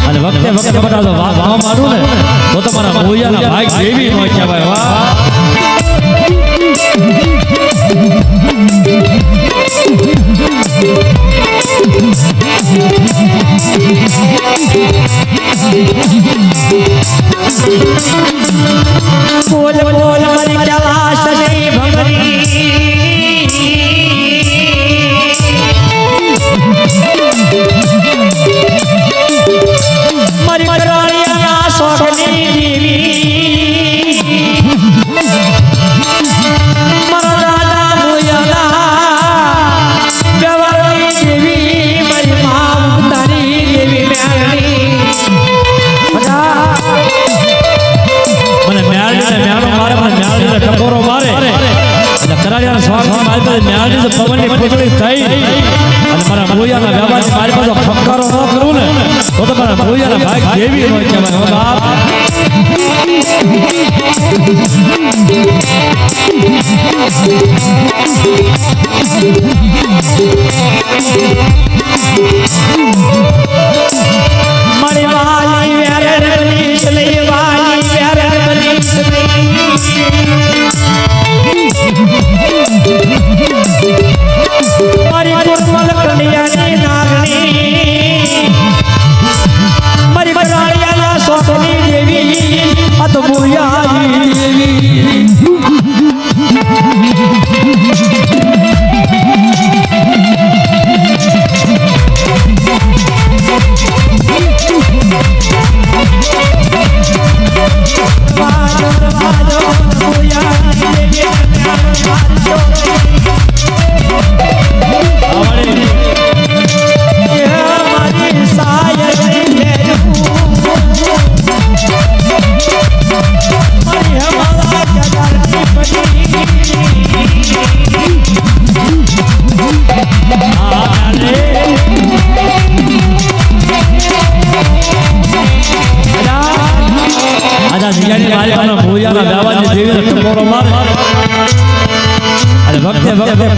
અને વખતે વખતે બટ તો વાહ મારું ને તો મારા મોયાના ભાઈ દેવી નો કહેવાય વાહ બોલ બોલ મારી કલાશ નહીં ભંગરી મારી કરાળિયાના શોખની દેવી મારા દાદા મોયાના ગવરની દેવી મારી મા તારી દેવી મેળવી મને મેળો મારે મને મેળવીને ટકોરો મારે એટલે કરાળિયાના શોખની મારી મેળવી પવનની ફૂટડી થઈ અને મારા મોયાના વ્યવહારની મારી પાસે ફટકારો ન કરું ને તો મારા મોયાના ભાઈ દેવી નો કહેવાય બાપ મારી વાલી વેરણ બની સલી વાલી વેરણ બની સલી મારી કોમલ કન્યાની નાગણી મારી કરાળિયાના શોખની દેવી આ તો મોયાની દેવી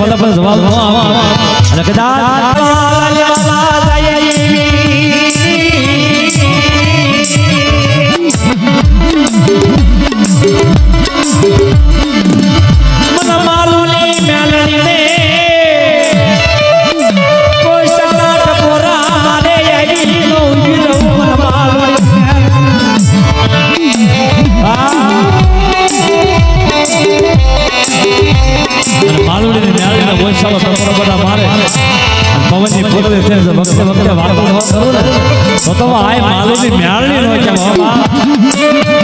ભલે ભલે જવાબ ન આવે અને કદાચ તો આ માલુની મ્યાળની નો કે બાબા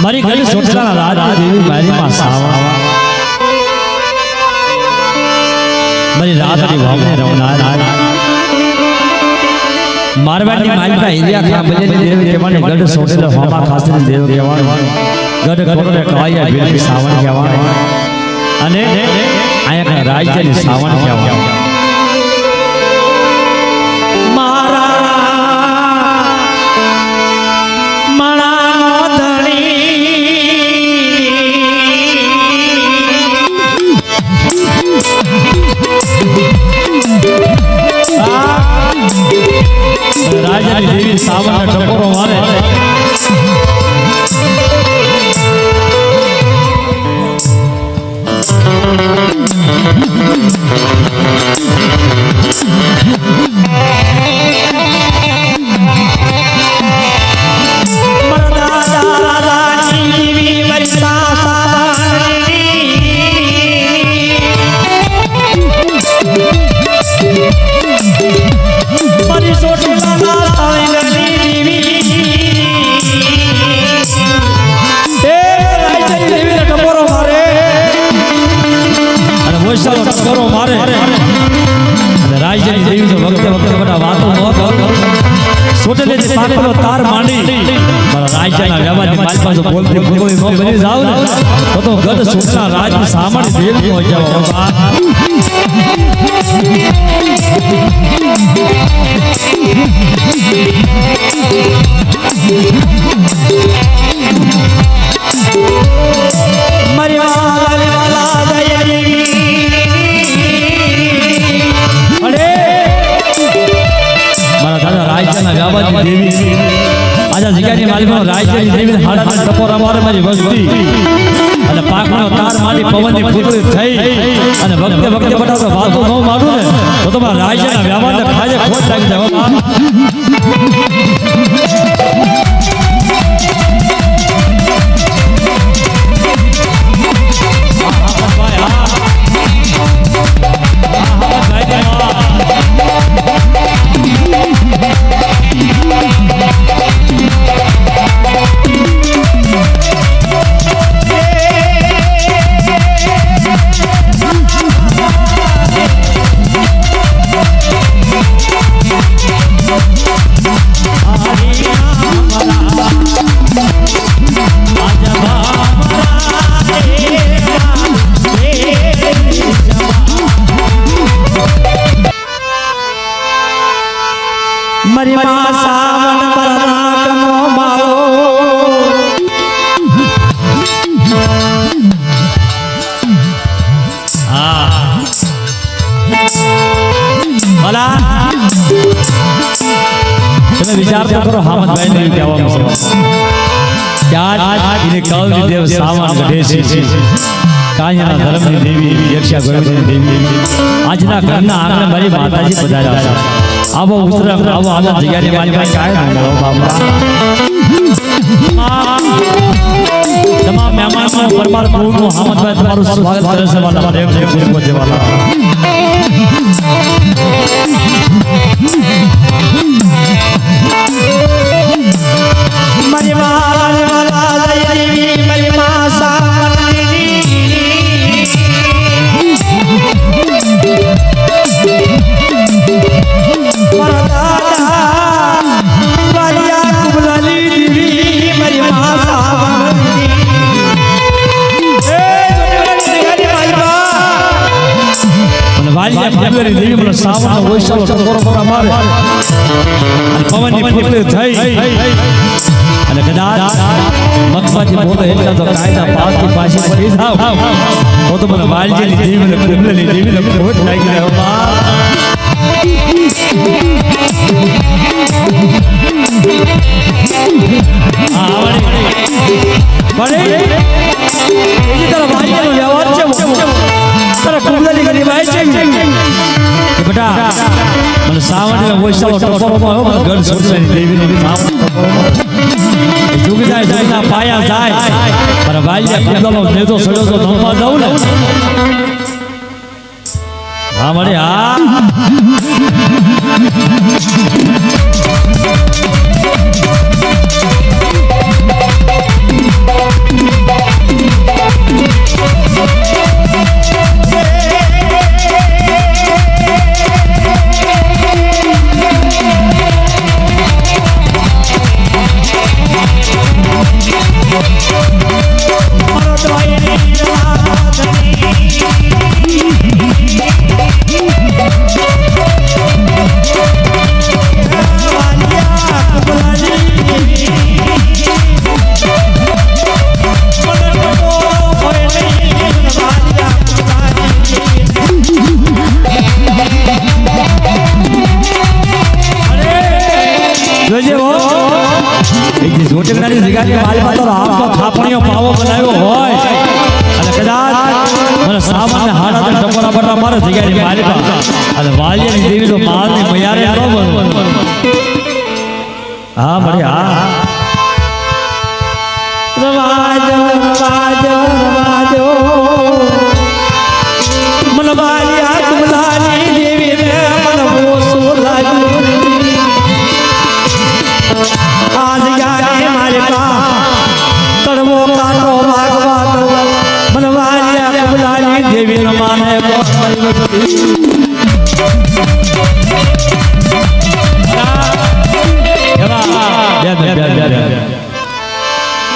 મારી ઘણી સોટેલા રાજ દેવી મારી માં સાવા મારી રાતની વાવને રવનાર મારવાડની માલિકા ઇન્ડિયા ખાબલેની દેવી કેવાને ગઢ સોટેલા હોમા ખાસની દેવ કેવાને ગઢ કોટલે કાયા ભીલની સાવણ કેવાને અને આયા રાજ્યની સાવણ કેવાને રાજાની દેવી સાવનના ટકોરો મારે ટકોરો મારે અને રાજ્યની દેવી તો વખતે વખતે બધા વાતો ન સોટેલે જે પાકનો તાર માંડી મારા રાજ્યના વ્યવહારની માલપા જો બોલતી બોલતી ન બની જાવ ને તો ગઢ સોટેલા રાજની સામાન્ય દેવી નો જાવ મારી વાલા દયાની મારા દાદા આજા જગ્યાની માલિકો રાજ્યની દેવી હાડા ટપોરા મારે મારી વસ્તી અને પાકનો તાર મારી પવનની ફૂટડી થઈ અને વખતે વખતે બટાતો વાતો ન મારું ને તો તમારા રાજ્યના વ્યવહારને ખાજે ખોટ લાગી જાય मरी मां सावन बरनाकनो मारो ભલા તમે વિચાર તો કરો હામદભાઈ ને કહેવાનું છે આજ એને કવની દેવ સાવન ગઢે છે કાયના ધર્મની દેવી યક્ષા ગણપતિની દેવી આજના ઘરના આંગણે મારી માતાજી પધાર્યા છે આવો ઉતરમ આવો આવો જગ્યાની મારી પાસે કાય ન મળો બાપા તમામ મહેમાનો પરમાર પૂર્ણ હામદભાઈ તમારું સ્વાગત કરે છે વાલા દેવ દેવ પૂર્વ જેવાલા मरी वाला देवी मरी मां सावन परदादा वालिया कुबलाली देवी मरी मां सावन વાલિયા ફેબ્રુઆરી દેવી મને સાવન ઓઈસલો ટકોરો પર મારે અને પવનની ફૂટડી થઈ અને કદાચ મતમાંથી બોલે એટલા તો કાયદા પાસથી પાછી પડી જાવ તો મને વાલિયાની દેવી ને કુંડલની દેવી ને ખોટ લાગી ગયો બડે એજી તરફ વાલિયાનો વ્યવહાર છે તારા કુંડલની ગરી ભાઈ છે કે બેટા મને સાવન ઓઈસલો ટકોરો માં મને ઘર છોડવાની દેવીની સાવન जुग जाए जुगना पाया जाए पर वालिया कुंडलो ने तो सड़ो तो नौमा दऊ ने हां मरे हां જોટકડાની જગ્યાએ માલમાં તો આપનો થાપણીઓ પાવો બનાવ્યો હોય અને કદાચ મને સામાન્ય હાડા ટકોરા બટા મારે જગ્યાની માલમાં અને વાલિયાની દેવી તો માલની મયારે ન બનો હા મરે હા રવાજો રવાજો રવાજો મન વાલિયા કુબલાની દેવી ને મન બોસો લાગ્યું आज जाने मारे पा कड़वो काटो भागवत मनवालिया बुलानी देवी न माने को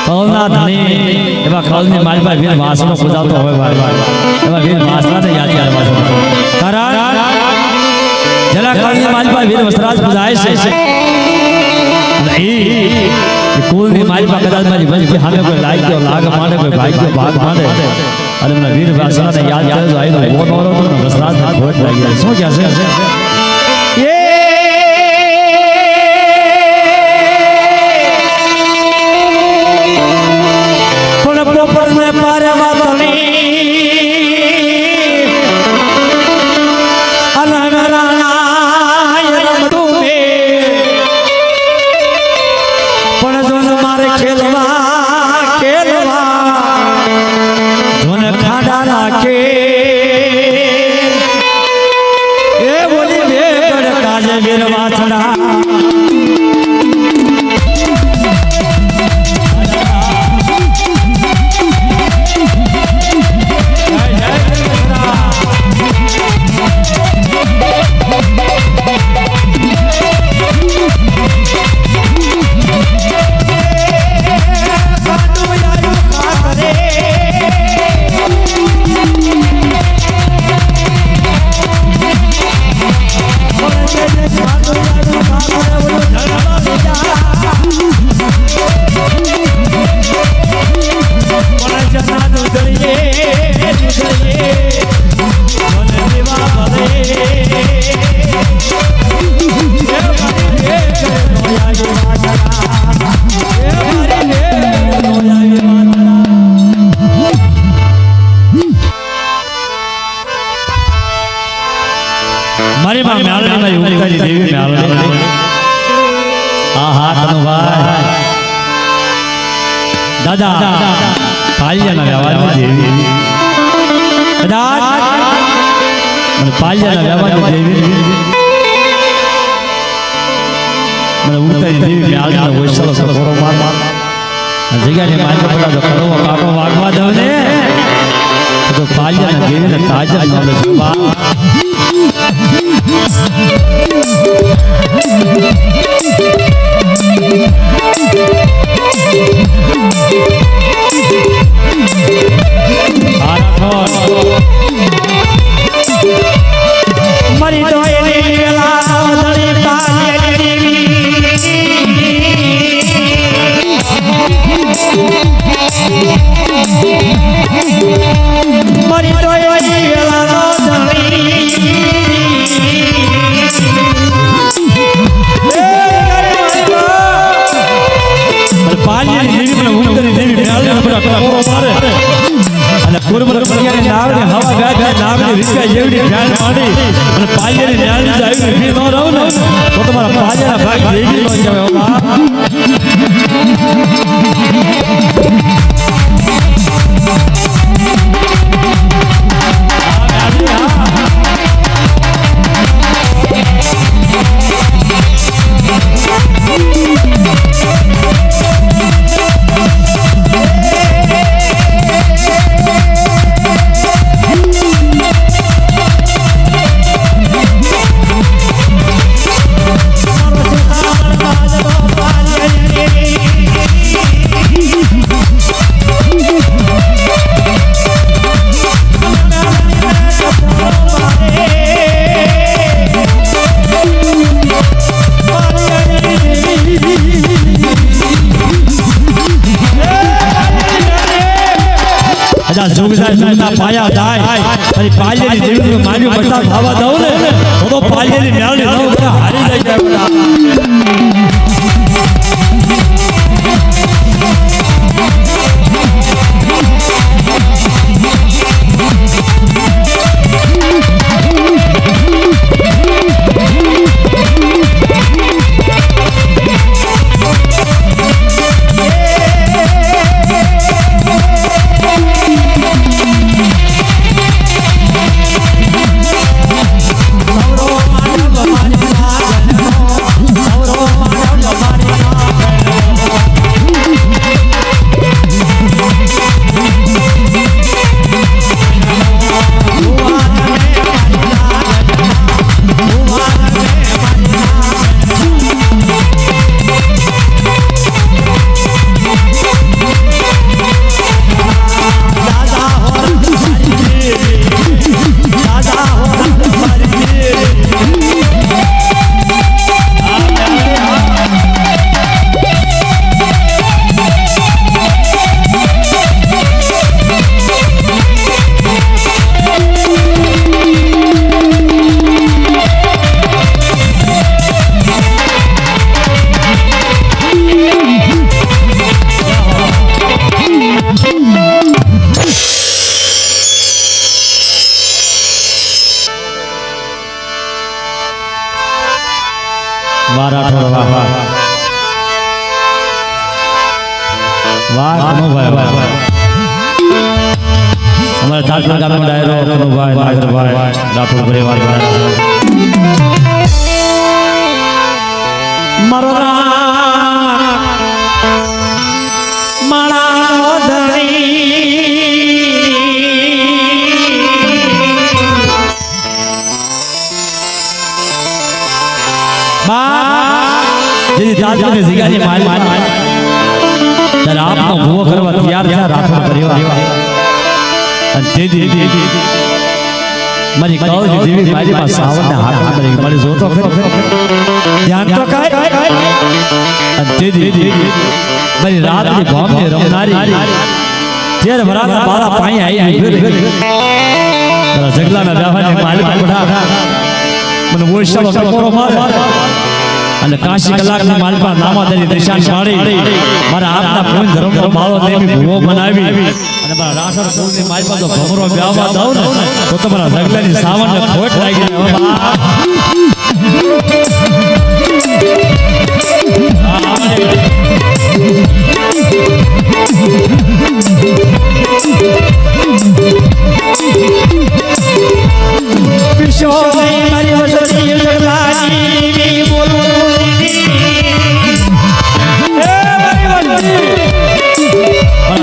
કૌલના ધણી એવા કૌલની માલભાઈ વીર વાસનો પૂજાતો હોય ભાઈ એવા વીર વાસનાને યાદ કરવા કારણ જરા કૌલની માલભાઈ વીર વસરાજ પૂજાય છે કુલની મારી પાસે કદાચ મારી વંશથી સામે કોઈ લાગ્યો લાગ માંડે કોઈ ભાગ્યો ભાગ માંડે અને મને વીર વાસણાને યાદ કરે તો આઈનો બહુ નોરો તો વસરાજને ખોટ લાગી જાય શું કહે છે ખેલવા ખેલવા જોને ખાડા નાખે એ બોલી વેગડ કાજે વીરવા છડા મારી માં મેળવી મારી ઉતારી દેવી મેળવી આ હાથનો ભાઈ દાદા પાલિયાના વ્યવહારની દેવી કદાચ મને પાલિયાના વ્યવહારની દેવી મને ઉતારી દેવી મેળવીને વૈસલો સફરો માર જગ્યાની મારી પડા તો કડવો કાપો વાગવા દઉં ને તો પાલિયાના દેવીને તાજર નોલે સુબા મરી તો એની વેલા ધણી પાલેલી મરી તો એની વેલા ધણી પાલિયાની દેવી મને ઉતરી દેવી મેળવીને બધા કપોરો મારે અને કુરમર કરિયાની નાવની હવા ગાય નાવની વિકાય જેવડી ધ્યાન માંડી અને પાલિયાની નાવની આવી ભી ન રહું ને તો તમારા પાલિયાના ભાગ દેવી ન કહેવાય જોગના પાયા જાય અને પાલિયાની દેવીનું માન્યું બતા ખાવા દઉં ને તો પાલિયાની મેળવી ન બધા હારી જાય બધા વાહ કનુભાઈ વાહ અમારા ધારપુર ગામનો ડાયરો કનુભાઈ નાગરભાઈ રાઠોડ પરિવાર મારો માળાનો જેથી ધારપુરની જગ્યાની માલ ત્યારે આપનો ભૂવો કરવા તૈયાર થયા રાઠોડ પરિવાર અને તેથી મારી કૌજી દેવી મારીમાં સાવનના હાથ કરી મારી જોતો ખરી ધ્યાન તો કાય અને તેથી મારી રાતની ભાવને રમનારી તેર વરાના બારા પાણી આવી ઉભી રહી મારા જગલાના વ્યવહારની માલિક પડા મને ઓછાનો ટકોરો મારે અને કાશી કલાકની માલપા નામાદારી નિશાન પાડી મારા આપના પૂન ધર્મનો માળો દેવી ભૂવો બનાવી અને મારા રાઠોડ કુળની માલપા તો ભમરો બ્યાવા દઉં ને તો તમારા જગલાની સાવનને ખોટ લાગી વિશો મારી વસતી જગલાની બોલું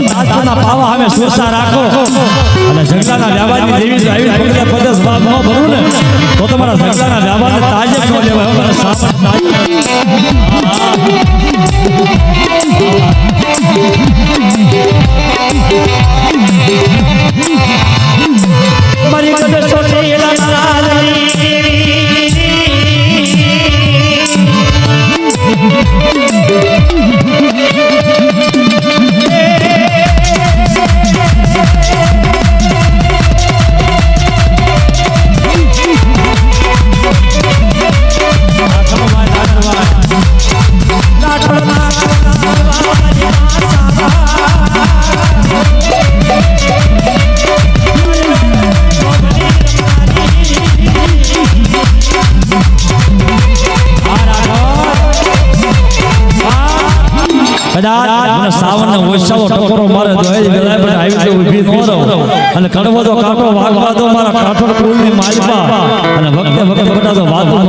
તાજના પાવા હવે સુરસા રાખો અને જગલાના વ્યાપારની દેવી આવી પગલે પગસ ભાગ ન ભરું ને તો તમારા જગલાના વ્યાપારને તાજે ન લેવાય અમારા સાવન મારી કદર છોટી લાલાની મને સાવનનો ઓછાવો ટકોરો મારે તો એ ગલાય પર આવી તો ઊભી ન રહો અને કડવો તો કાંટો વાગવા દો મારા કાઠોડ કુળની માલપા અને વખતે વખતે બટા તો વાગવું ન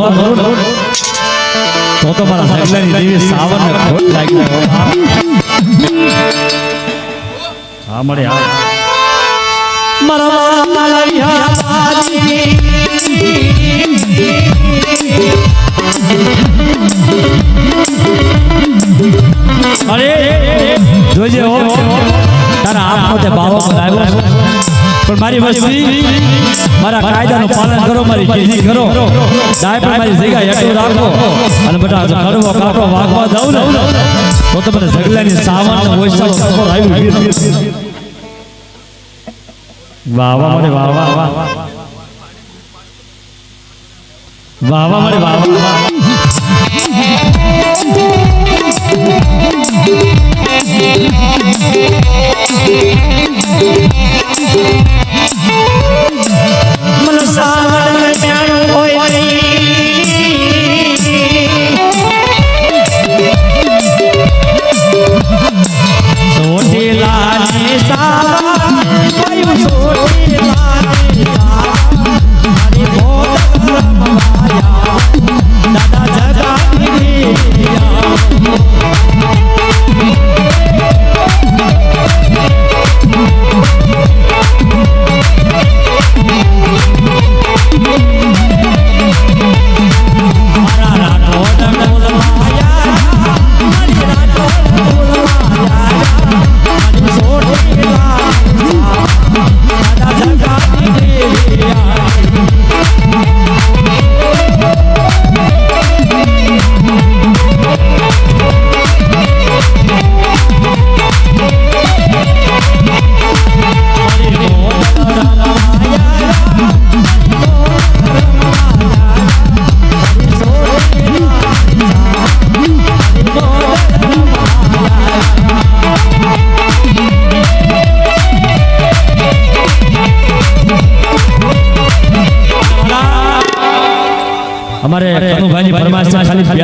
કરું તો મારા જગલાની દેવી સાવનને ખોટ લાગી હા મળે મારા માલાવી અરે જોજે હો તારા આપનો તે બાવો બનાવ્યો પણ મારી વસ્તી મારા કાયદાનું પાલન કરો મારી કીધી કરો દાય પર મારી જગ્યા હેઠું રાખો અને બેટા કડવો કાંટો વાગવા દઉં ને તો તમને જગલાની સાવન ઓછાનો ટકોર આવ્યું વાહ વાહ મળે વાહ વાહ વાહ વાહ વાહ મળે વાહ વાહ મન સાવન પ્યાણું હોય સોટી લાની સાવન વાયુ સોટી લાની મારી મોત રમવાયા દાદા જગાની અમારે કનુભાઈની ફરમાઈશ ખાલી